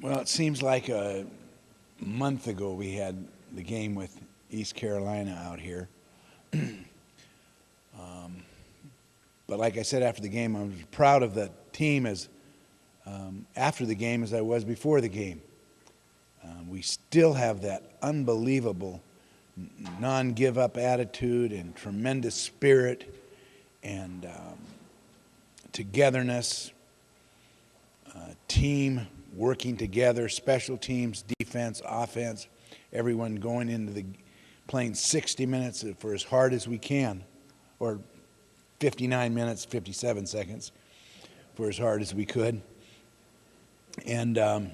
Well, it seems like a month ago we had the game with East Carolina out here. But like I said after the game, I was proud of the team as after the game as I was before the game. We still have that unbelievable non-give-up attitude and tremendous spirit and togetherness, team working together, special teams, defense, offense, everyone going into the playing 60 minutes for as hard as we can, or 59 minutes, 57 seconds for as hard as we could. And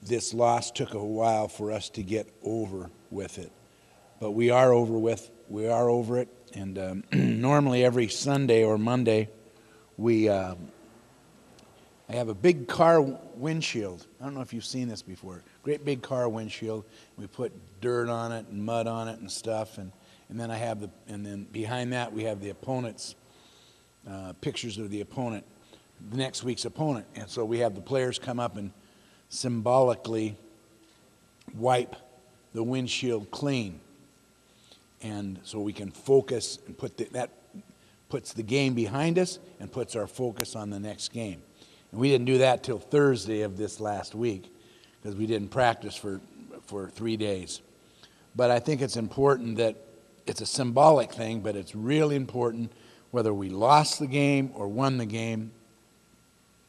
this loss took a while for us to get over with it. But we are over it. And normally every Sunday or Monday, I have a big car windshield. I don't know if you've seen this before. Great big car windshield. We put dirt on it and mud on it and stuff. And then behind that we have the opponent's pictures of the opponent, the next week's opponent. And so we have the players come up and symbolically wipe the windshield clean. And so we can focus and that puts the game behind us and puts our focus on the next game. And we didn't do that till Thursday of this last week because we didn't practice for 3 days. But I think it's important that it's a symbolic thing, but it's really important whether we lost the game or won the game,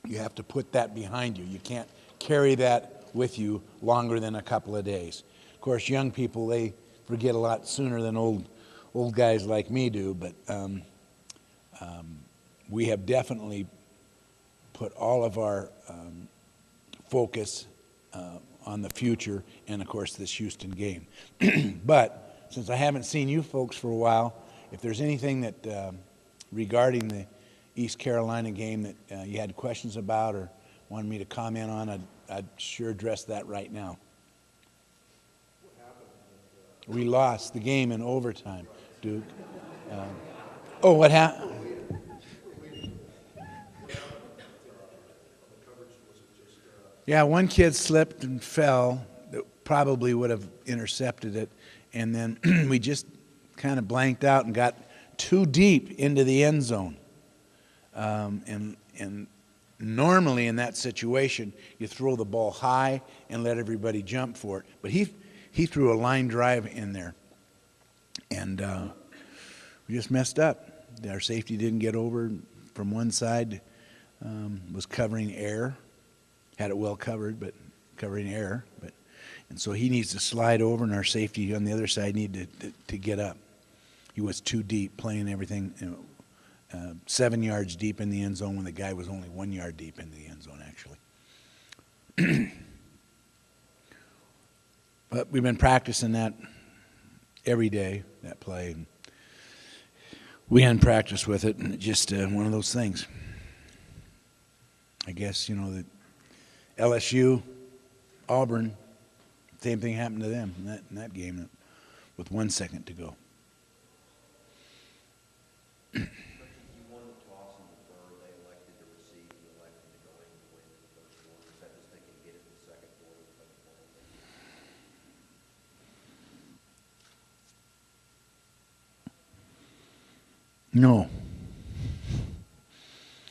you have to put that behind you. You can't carry that with you longer than a couple of days. Of course, young people, they forget a lot sooner than old guys like me do, but we have definitely put all of our focus on the future and, of course, this Houston game. But since I haven't seen you folks for a while, if there's anything that regarding the East Carolina game that you had questions about or wanted me to comment on, I'd sure address that right now. We lost the game in overtime, Duke. What happened? Yeah, one kid slipped and fell that probably would have intercepted it, and then we just kind of blanked out and got too deep into the end zone. And normally in that situation, you throw the ball high and let everybody jump for it. But he threw a line drive in there, and we just messed up. Our safety didn't get over from one side, was covering air. Had it well covered, but covering air. And so he needs to slide over, and our safety on the other side needed to get up. He was too deep, playing everything 7 yards deep in the end zone when the guy was only 1 yard deep in the end zone, actually. But we've been practicing that every day, that play. And we hadn't practiced with it, and it's just one of those things. I guess, that LSU, Auburn, same thing happened to them in that game with 1 second to go. No.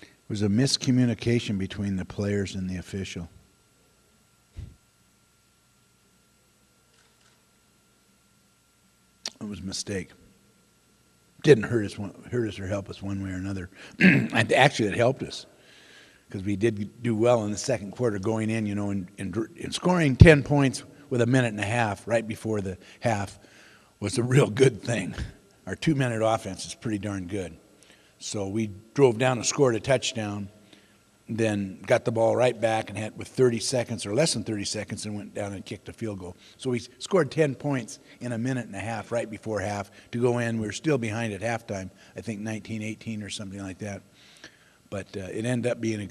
It was a miscommunication between the players and the official. It was a mistake. Didn't hurt us or help us one way or another. Actually, it helped us because we did do well in the second quarter going in, and scoring 10 points with a minute and a half right before the half was a real good thing. Our 2-minute offense is pretty darn good. So we drove down and scored a touchdown, then got the ball right back and had with 30 seconds or less than 30 seconds and went down and kicked a field goal. So we scored 10 points in a minute and a half right before half to go in. We were still behind at halftime, I think 19-18 or something like that. But it ended up being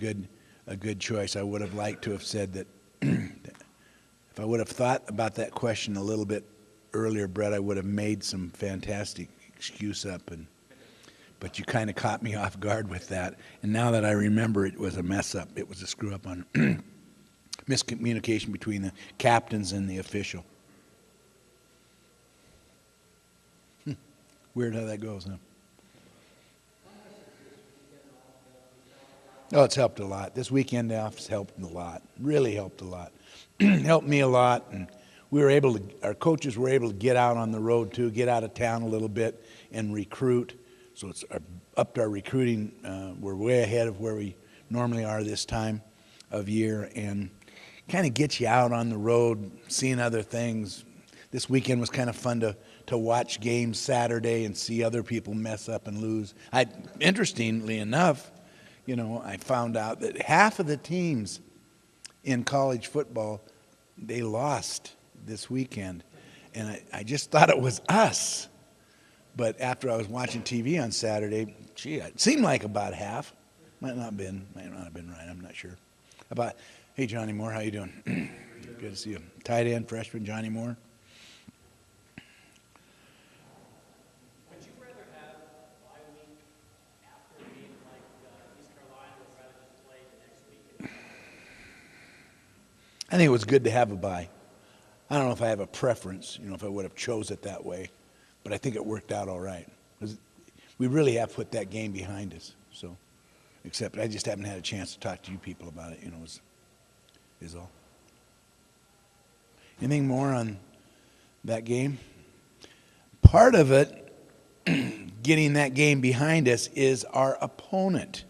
a good choice. I would have liked to have said that if I would have thought about that question a little bit earlier, Brett, I would have made some fantastic excuse up. but you kind of caught me off guard with that. And now that I remember, it was a mess up. It was a screw up on miscommunication between the captains and the official. Weird how that goes, huh? Oh, it's helped a lot. This weekend off has helped a lot. Really helped a lot. Helped me a lot, and we were able to. Our coaches were able to get out on the road too, get out of town a little bit, and recruit. So it's upped our recruiting. We're way ahead of where we normally are this time of year, and kind of gets you out on the road, seeing other things. This weekend was kind of fun to watch games Saturday and see other people mess up and lose. Interestingly enough, I found out that half of the teams in college football, they lost this weekend. And I just thought it was us. But after I was watching TV on Saturday, it seemed like about half. Might not have been right, I'm not sure. Hey, Johnny Moore, how you doing? Good to see you. Tight end, freshman, Johnny Moore. Would you rather have a bye week after a game like East Carolina, or rather just play the next week? I think it was good to have a bye. I don't know if I have a preference, if I would have chose it that way, but I think it worked out all right. We really have put that game behind us. So, except I just haven't had a chance to talk to you people about it. Is all. Anything more on that game? Part of it, getting that game behind us, is our opponent.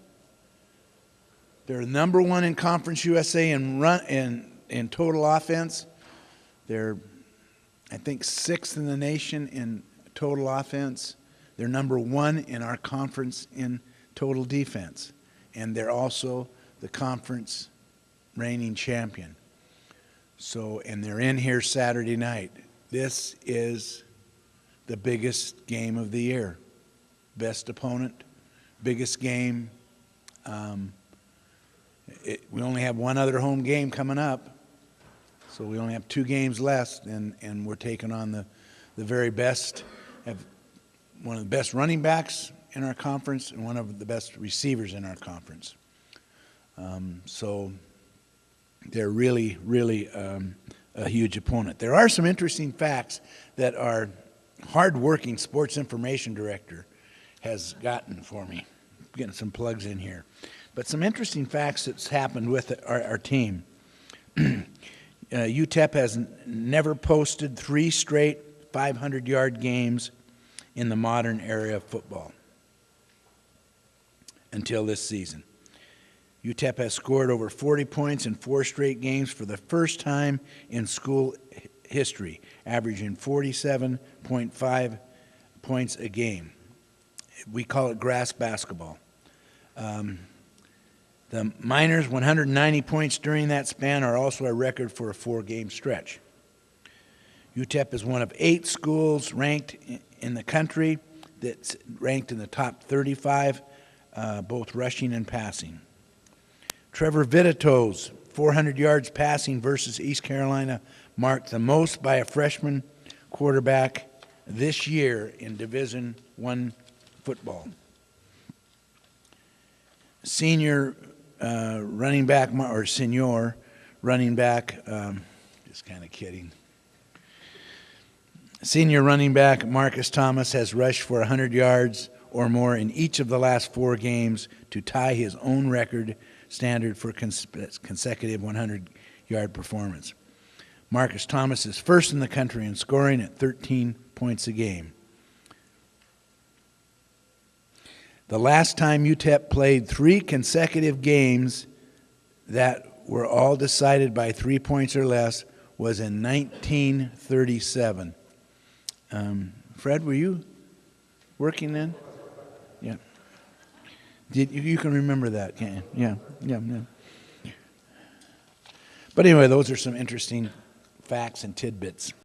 They're number one in Conference USA in total offense. They're, I think, 6th in the nation in total offense. They're number 1 in our conference in total defense. And they're also the conference reigning champion. So, and they're in here Saturday night. This is the biggest game of the year. Best opponent, biggest game. We only have one other home game coming up. So we only have 2 games left, and we're taking on the very best, have one of the best running backs in our conference and one of the best receivers in our conference. So they're really, really a huge opponent. There are some interesting facts that our hard-working sports information director has gotten for me. I'm getting some plugs in here. But some interesting facts that's happened with our team. UTEP has never posted 3 straight 500-yard games in the modern era of football until this season. UTEP has scored over 40 points in 4 straight games for the first time in school history, averaging 47.5 points a game. We call it grass basketball. The Miners' 190 points during that span are also a record for a 4-game stretch. UTEP is one of 8 schools ranked in the country that's ranked in the top 35, both rushing and passing. Trevor Vitito's 400 yards passing versus East Carolina marked the most by a freshman quarterback this year in Division I football. Senior running back, or senior running back, just kind of kidding. Senior running back Marcus Thomas has rushed for 100 yards or more in each of the last 4 games to tie his own record standard for consecutive 100-yard performance. Marcus Thomas is first in the country in scoring at 13 points a game. The last time UTEP played 3 consecutive games that were all decided by 3 points or less was in 1937. Fred, were you working then? Yeah. You can remember that, can't you? Yeah. But anyway, those are some interesting facts and tidbits.